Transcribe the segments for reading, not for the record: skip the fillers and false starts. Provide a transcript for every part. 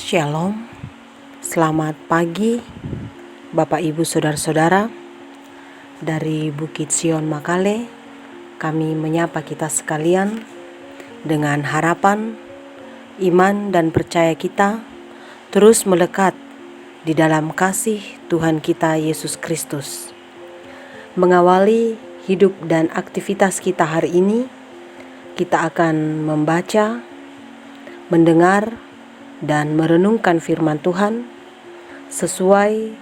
Shalom, selamat pagi Bapak Ibu Saudara-saudara. Dari Bukit Sion Makale, kami menyapa kita sekalian dengan harapan, iman dan percaya kita terus melekat di dalam kasih Tuhan kita Yesus Kristus. Mengawali hidup dan aktivitas kita hari ini, kita akan membaca, mendengar, dan merenungkan firman Tuhan sesuai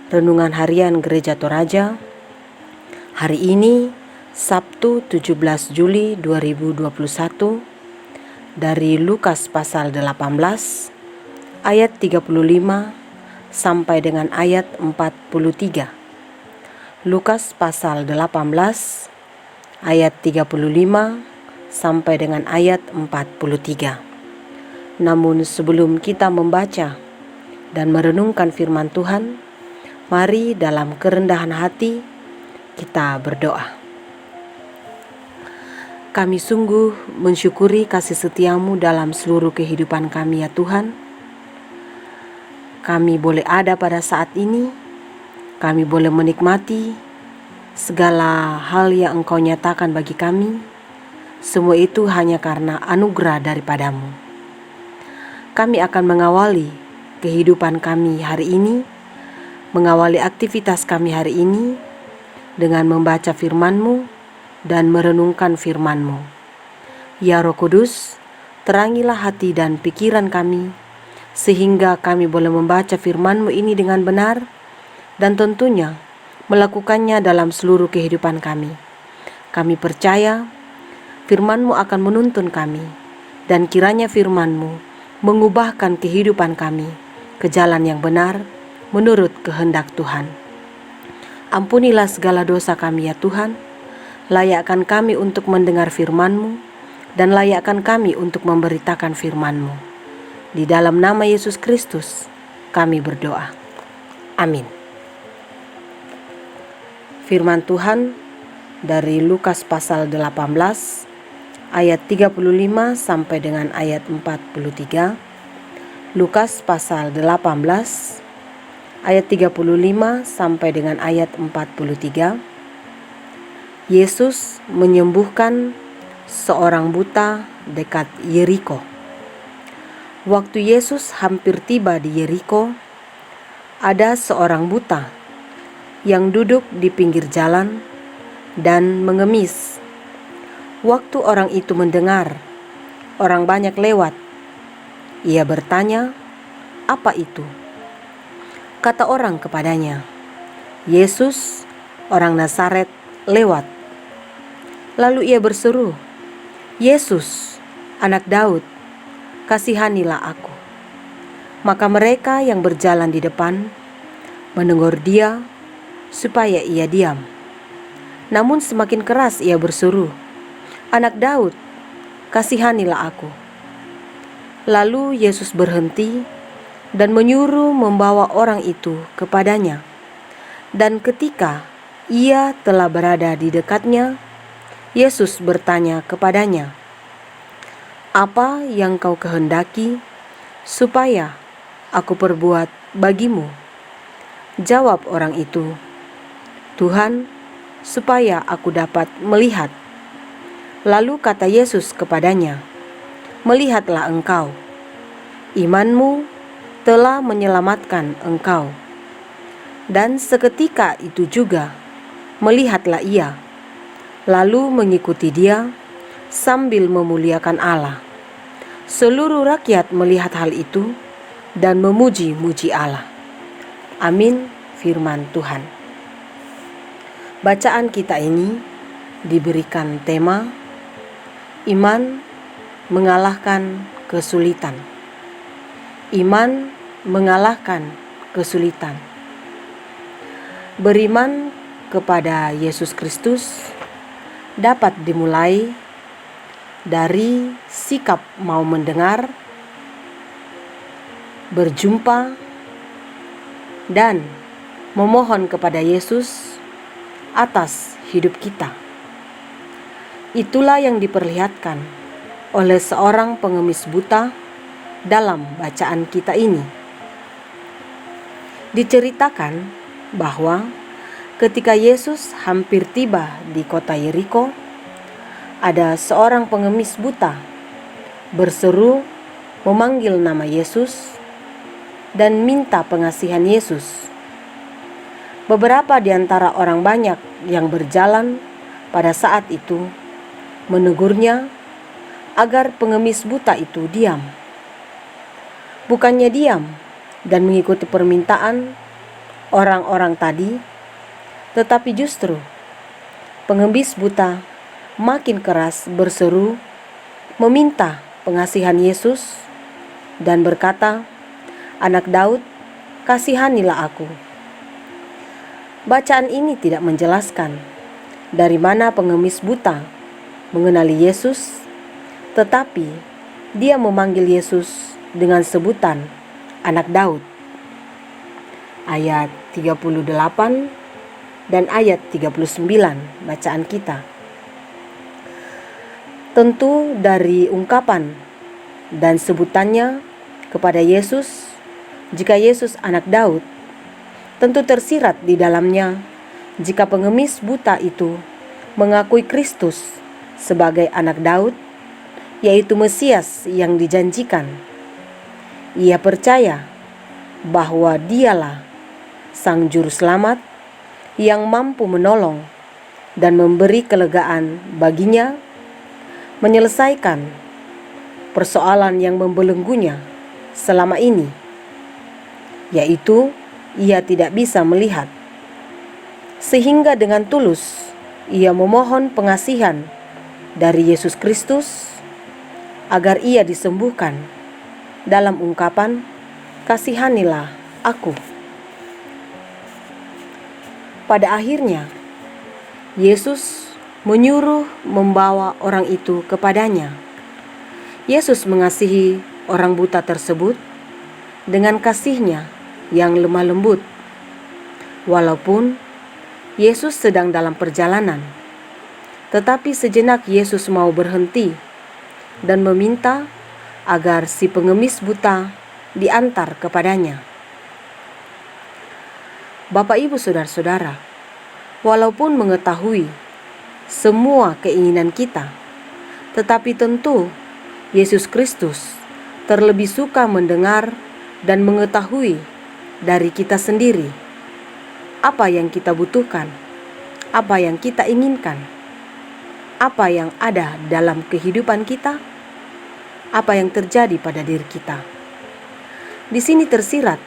renungan harian Gereja Toraja hari ini, Sabtu 17 Juli 2021, dari Lukas pasal 18 ayat 35 sampai dengan ayat 43. Lukas pasal 18 ayat 35 sampai dengan ayat 43. Namun sebelum kita membaca dan merenungkan firman Tuhan, mari dalam kerendahan hati kita berdoa. Kami sungguh mensyukuri kasih setia-Mu dalam seluruh kehidupan kami ya Tuhan. Kami boleh ada pada saat ini, kami boleh menikmati segala hal yang Engkau nyatakan bagi kami. Semua itu hanya karena anugerah daripada-Mu. Kami akan mengawali kehidupan kami hari ini, mengawali aktivitas kami hari ini dengan membaca firman-Mu dan merenungkan firman-Mu. Ya Roh Kudus, terangilah hati dan pikiran kami, sehingga kami boleh membaca firman-Mu ini dengan benar dan tentunya melakukannya dalam seluruh kehidupan kami. Kami percaya firman-Mu akan menuntun kami, dan kiranya firman-Mu mengubahkan kehidupan kami ke jalan yang benar menurut kehendak Tuhan. Ampunilah segala dosa kami ya Tuhan, layakkan kami untuk mendengar firman-Mu dan layakkan kami untuk memberitakan firman-Mu. Di dalam nama Yesus Kristus kami berdoa. Amin. Firman Tuhan dari Lukas pasal 18 ayat 35 sampai dengan ayat 43. Lukas pasal 18 ayat 35 sampai dengan ayat 43. Yesus menyembuhkan seorang buta dekat Yeriko. Waktu Yesus hampir tiba di Yeriko, ada seorang buta yang duduk di pinggir jalan dan mengemis. Waktu orang itu mendengar orang banyak lewat, ia bertanya, "Apa itu?" Kata orang kepadanya, "Yesus, orang Nazaret, lewat." Lalu ia berseru, "Yesus, anak Daud, kasihanilah aku." Maka mereka yang berjalan di depan menegur dia supaya ia diam. Namun semakin keras ia berseru, "Anak Daud, kasihanilah aku." Lalu Yesus berhenti dan menyuruh membawa orang itu kepadanya. Dan ketika ia telah berada di dekatnya, Yesus bertanya kepadanya, "Apa yang kau kehendaki supaya aku perbuat bagimu?" Jawab orang itu, "Tuhan, supaya aku dapat melihat." Lalu kata Yesus kepadanya, "Melihatlah engkau, imanmu telah menyelamatkan engkau." Dan seketika itu juga melihatlah ia, lalu mengikuti dia sambil memuliakan Allah. Seluruh rakyat melihat hal itu dan memuji-muji Allah. Amin. Firman Tuhan. Bacaan kita ini diberikan tema Iman mengalahkan kesulitan. Iman mengalahkan kesulitan. Beriman kepada Yesus Kristus dapat dimulai dari sikap mau mendengar, berjumpa, dan memohon kepada Yesus atas hidup kita. Itulah yang diperlihatkan oleh seorang pengemis buta dalam bacaan kita ini. Diceritakan bahwa ketika Yesus hampir tiba di kota Yeriko, ada seorang pengemis buta berseru memanggil nama Yesus dan minta pengasihan Yesus. Beberapa di antara orang banyak yang berjalan pada saat itu menegurnya agar pengemis buta itu diam. Bukannya diam dan mengikuti permintaan orang-orang tadi, tetapi justru pengemis buta makin keras berseru meminta pengasihan Yesus dan berkata, "Anak Daud, kasihanilah aku." Bacaan ini tidak menjelaskan dari mana pengemis buta mengenali Yesus, tetapi dia memanggil Yesus dengan sebutan Anak Daud. Ayat 38 dan ayat 39 bacaan kita. Tentu dari ungkapan dan sebutannya kepada Yesus, jika Yesus Anak Daud, tentu tersirat di dalamnya jika pengemis buta itu mengakui Kristus sebagai Anak Daud, yaitu Mesias yang dijanjikan. Ia percaya bahwa dialah Sang Juru Selamat yang mampu menolong dan memberi kelegaan baginya menyelesaikan persoalan yang membelenggunya selama ini, yaitu ia tidak bisa melihat. Sehingga dengan tulus ia memohon pengasihan dari Yesus Kristus agar ia disembuhkan dalam ungkapan, "Kasihanilah aku." Pada akhirnya Yesus menyuruh membawa orang itu kepadanya. Yesus mengasihi orang buta tersebut dengan kasih-Nya yang lemah lembut. Walaupun Yesus sedang dalam perjalanan, tetapi sejenak Yesus mau berhenti dan meminta agar si pengemis buta diantar kepadanya. Bapak, Ibu, Saudara-saudara, walaupun mengetahui semua keinginan kita, tetapi tentu Yesus Kristus terlebih suka mendengar dan mengetahui dari kita sendiri apa yang kita butuhkan, apa yang kita inginkan, apa yang ada dalam kehidupan kita, apa yang terjadi pada diri kita. Di sini tersirat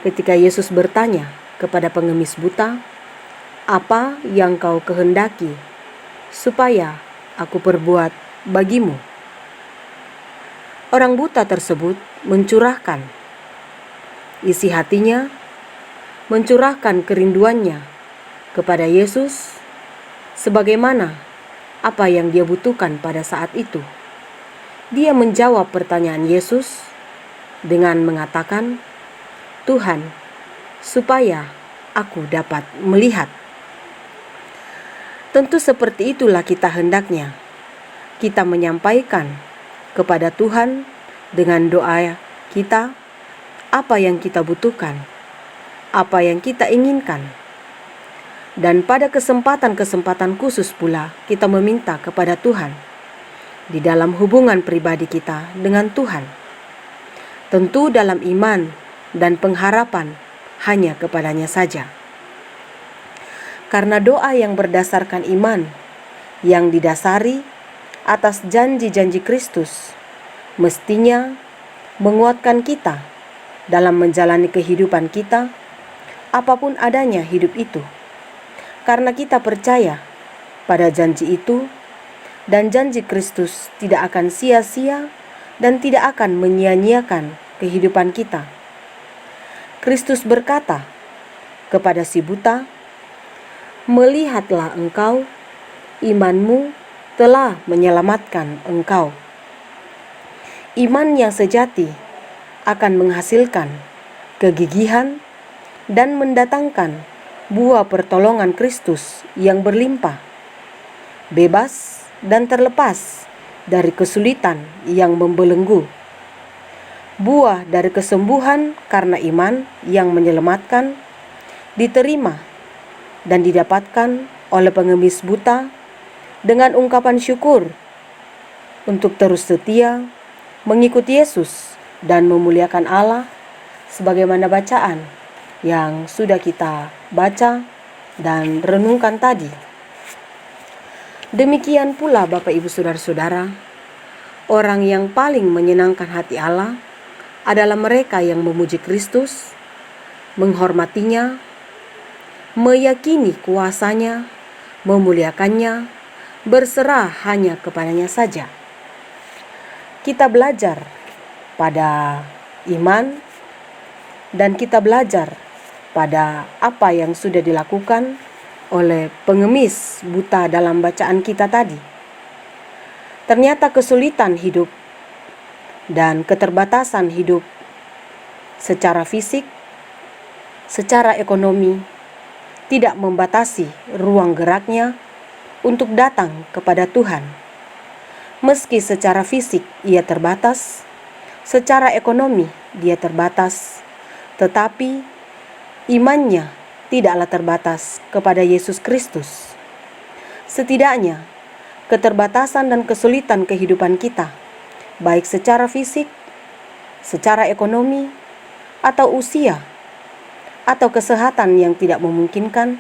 ketika Yesus bertanya kepada pengemis buta, "Apa yang kau kehendaki supaya aku perbuat bagimu?" Orang buta tersebut mencurahkan isi hatinya, mencurahkan kerinduannya kepada Yesus sebagaimana apa yang dia butuhkan pada saat itu. Dia menjawab pertanyaan Yesus dengan mengatakan, "Tuhan, supaya aku dapat melihat." Tentu seperti itulah kita hendaknya kita menyampaikan kepada Tuhan dengan doa kita apa yang kita butuhkan, apa yang kita inginkan. Dan pada kesempatan-kesempatan khusus pula kita meminta kepada Tuhan di dalam hubungan pribadi kita dengan Tuhan. Tentu dalam iman dan pengharapan hanya kepadanya saja. Karena doa yang berdasarkan iman, yang didasari atas janji-janji Kristus, mestinya menguatkan kita dalam menjalani kehidupan kita, apapun adanya hidup itu. Karena kita percaya pada janji itu, dan janji Kristus tidak akan sia-sia dan tidak akan menyia-nyiakan kehidupan kita. Kristus berkata kepada si buta, "Melihatlah engkau, imanmu telah menyelamatkan engkau." Iman yang sejati akan menghasilkan kegigihan dan mendatangkan buah pertolongan Kristus yang berlimpah, bebas dan terlepas dari kesulitan yang membelenggu. buah dari kesembuhan karena iman yang menyelamatkan, diterima dan didapatkan oleh pengemis buta dengan ungkapan syukur untuk terus setia mengikuti Yesus dan memuliakan Allah, sebagaimana bacaan yang sudah kita baca dan renungkan tadi. Demikian pula Bapak Ibu Saudara-saudara, orang yang paling menyenangkan hati Allah adalah mereka yang memuji Kristus, menghormatinya, meyakini kuasanya, memuliakannya, berserah hanya kepadanya saja. Kita belajar pada iman dan kita belajar pada apa yang sudah dilakukan oleh pengemis buta dalam bacaan kita tadi. Ternyata kesulitan hidup dan keterbatasan hidup secara fisik, secara ekonomi tidak membatasi ruang geraknya untuk datang kepada Tuhan. Meski secara fisik ia terbatas, secara ekonomi dia terbatas, tetapi imannya tidaklah terbatas kepada Yesus Kristus. Setidaknya, keterbatasan dan kesulitan kehidupan kita, baik secara fisik, secara ekonomi, atau usia, atau kesehatan yang tidak memungkinkan,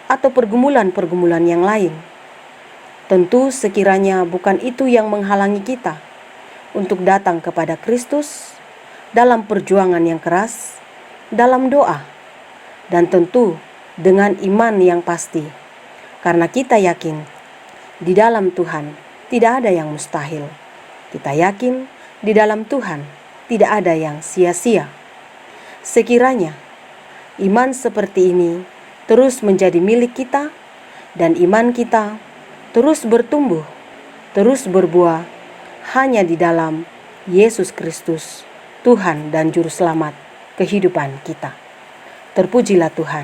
atau pergumulan-pergumulan yang lain. Tentu sekiranya bukan itu yang menghalangi kita untuk datang kepada Kristus dalam perjuangan yang keras, dalam doa, dan tentu dengan iman yang pasti, karena kita yakin di dalam Tuhan tidak ada yang mustahil. Kita yakin di dalam Tuhan tidak ada yang sia-sia. Sekiranya iman seperti ini terus menjadi milik kita dan iman kita terus bertumbuh, terus berbuah hanya di dalam Yesus Kristus, Tuhan dan Juru Selamat kehidupan kita. Terpujilah Tuhan.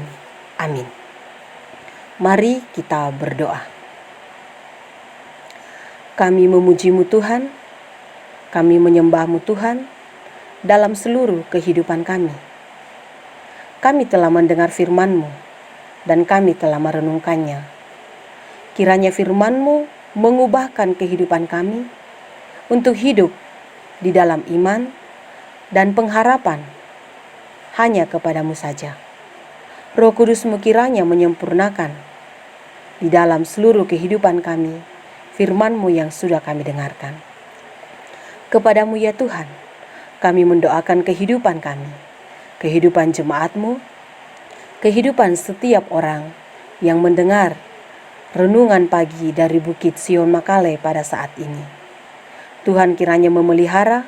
Amin. Mari kita berdoa. Kami memuji-Mu Tuhan, kami menyembah-Mu Tuhan dalam seluruh kehidupan kami. Kami telah mendengar firman-Mu dan kami telah merenungkannya. Kiranya firman-Mu mengubahkan kehidupan kami untuk hidup di dalam iman dan pengharapan hanya kepadamu saja. Roh Kudus-Mu kiranya menyempurnakan di dalam seluruh kehidupan kami firman-Mu yang sudah kami dengarkan. Kepadamu ya Tuhan, kami mendoakan kehidupan kami, kehidupan jemaat-Mu, kehidupan setiap orang yang mendengar renungan pagi dari Bukit Sion Makale pada saat ini. Tuhan kiranya memelihara,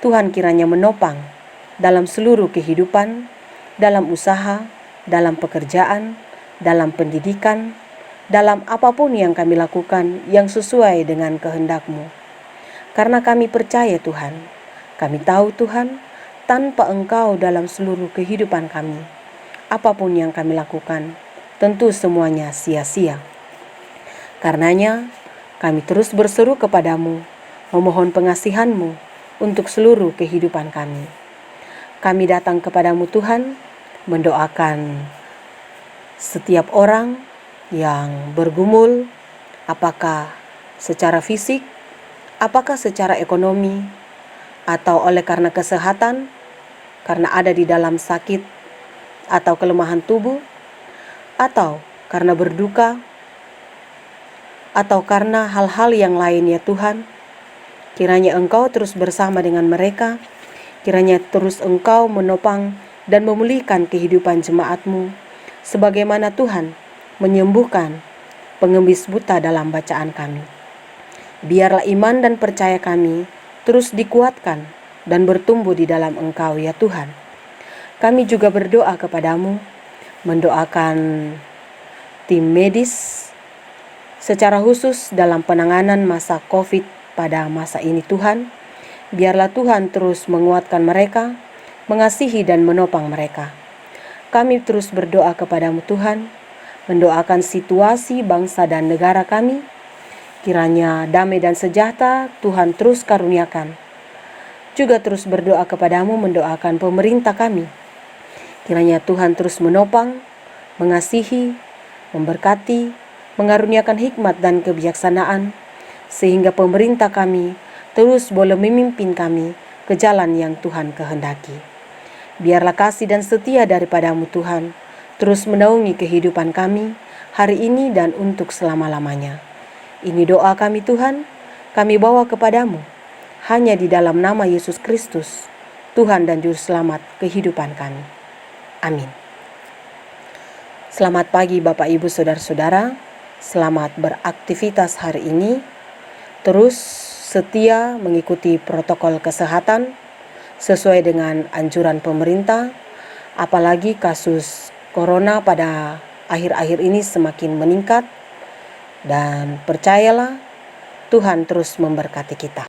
Tuhan kiranya menopang dalam seluruh kehidupan, dalam usaha, dalam pekerjaan, dalam pendidikan, dalam apapun yang kami lakukan yang sesuai dengan kehendak-Mu. Karena kami percaya Tuhan, kami tahu Tuhan, tanpa Engkau dalam seluruh kehidupan kami, apapun yang kami lakukan, tentu semuanya sia-sia. Karenanya, kami terus berseru kepadamu, memohon pengasihan-Mu untuk seluruh kehidupan kami. Kami datang kepadamu Tuhan, mendoakan setiap orang yang bergumul, apakah secara fisik, apakah secara ekonomi, atau oleh karena kesehatan, karena ada di dalam sakit atau kelemahan tubuh, atau karena berduka, atau karena hal-hal yang lain ya Tuhan. Kiranya Engkau terus bersama dengan mereka, kiranya terus Engkau menopang dan memulihkan kehidupan jemaat-Mu, sebagaimana Tuhan menyembuhkan pengemis buta dalam bacaan kami. Biarlah iman dan percaya kami terus dikuatkan dan bertumbuh di dalam Engkau ya Tuhan. Kami juga berdoa kepadamu, mendoakan tim medis secara khusus dalam penanganan masa COVID pada masa ini Tuhan. Biarlah Tuhan terus menguatkan mereka, mengasihi dan menopang mereka. Kami terus berdoa kepadamu Tuhan, mendoakan situasi bangsa dan negara kami. Kiranya damai dan sejahtera Tuhan terus karuniakan. juga terus berdoa kepadamu, mendoakan pemerintah kami. Kiranya Tuhan terus menopang, mengasihi, memberkati, mengaruniakan hikmat dan kebijaksanaan, sehingga pemerintah kami terus boleh memimpin kami ke jalan yang Tuhan kehendaki. Biarlah kasih dan setia daripadamu Tuhan terus menaungi kehidupan kami hari ini dan untuk selama-lamanya. Ini doa kami Tuhan, kami bawa kepadamu, hanya di dalam nama Yesus Kristus, Tuhan dan Juru Selamat kehidupan kami. Amin. Selamat pagi Bapak Ibu Saudara-saudara, selamat beraktivitas hari ini. Terus setia mengikuti protokol kesehatan sesuai dengan anjuran pemerintah, apalagi kasus corona pada akhir-akhir ini semakin meningkat, dan percayalah Tuhan terus memberkati kita.